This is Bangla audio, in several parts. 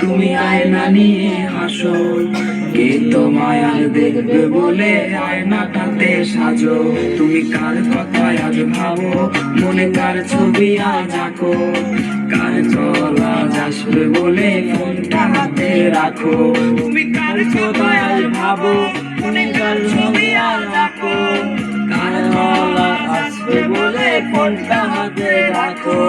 তুমি আয়না নিয়ে হাসো। কে তোমায় আজ দেখবে বলে আয়নাটাতে সাজো। তুমি কার কথায় আজ ভাবো, মনে কার ছবি আজ আঁকো। কার কল আজ আসবে বলে ফোনটা হাতে রাখো। তুমি কার কথায় আজ ভাবো, মনে কার ছবি আজ আঁকো। কার কল আজ আসবে বলে ফোনটা হাতে রাখো।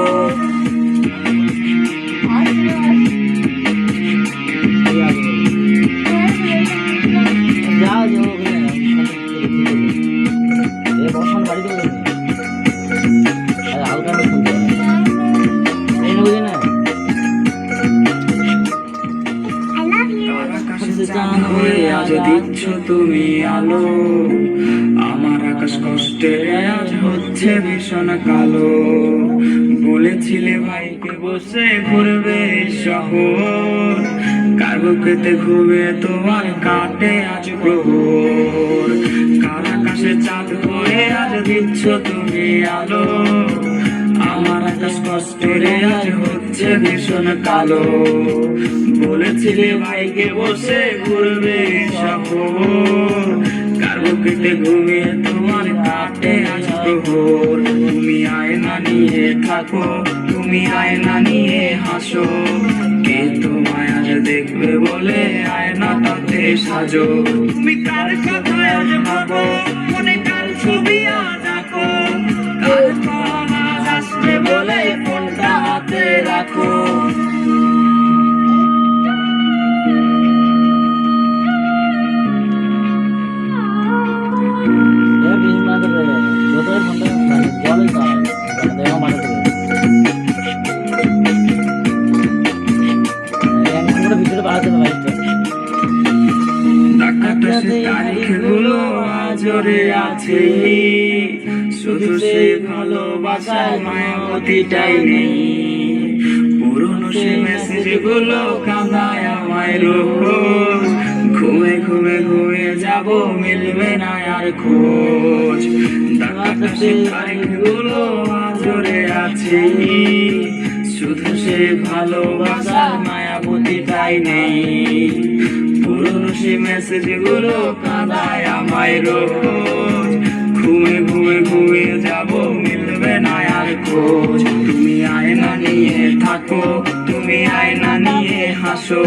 আজ দিচ্ছ তুমি আলো, আমার আকাশ কষ্টে আজ হচ্ছে ভীষণ কালো। বলেছিলে ভাইকে বসে ঘুরবে শহর, কার বুকেতে ঘুমে তোমার কাটে আজ প্রহর। কার আকাশে চাঁদ হয়ে আজ দিচ্ছ তুমি আলো, আমার আকাশ কষ্টে আজ হচ্ছে ভীষণ কালো। বলেছিলে ভাইকে বসে ঘুরবে শহর, কার বুকেতে ঘুমিয়ে তোমার কাটে আজ প্রহর। তুমি আয়না নিয়ে থাকো, তুমি আয়না নিয়ে হাসো। কে তোমায় আজ দেখবে বলে আয়নাটাতে সাজো। তুমি কার কথায় আজ ভাবো, মনে কার ছবি আজ আঁকো। কার কল আজ আসবে বলে ফোনটা হাতে রাখো। তারিখগুলো আজরে আছে, শুধু সেই ভালোবাসায় মায়াবতীটাই নেই। পুরনো সে মেসেজগুলো কাঁদায় আমায় রোজ, ঘুমে ঘুমে ঘুমে যাব মিলবে না আর খোঁজ। সে তারিখগুলো আজরে আছে, শুধু সে ভালোবাসার মায়াবতীটাই নেই। পুরনো সে মেসেজগুলো কাঁদায় আমায় রোজ, ঘুমে ঘুমে ঘুমে যাব মিলবে না আর খোঁজ। তুমি আয়না নিয়ে থাকো, তুমি আয়না নিয়ে হাসো।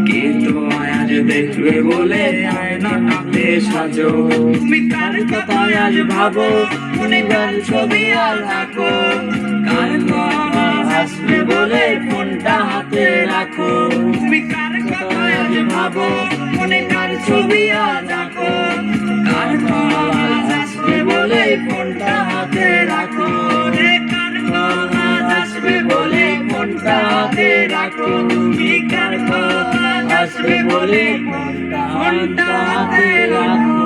কে তোমায় আজ দেখবে বলে আয়নাটাতে সাজো। তুমি কার কথায় আজ ভাবো, মনে কার ছবি আজ আঁকো। কার কল আসবে বলে ফোনটা হাতে রাখো। তুমি কার কথায় আজ ভাবো, মনে কার ছবি আজ আঁকো। কার কল আসবে বলে ফোনটা হাতে রাখো। কার কল আসবে বলে ফোনটা হাতে রাখো। তুমি কার কল আসবে বলে ফোনটা হাতে রাখো।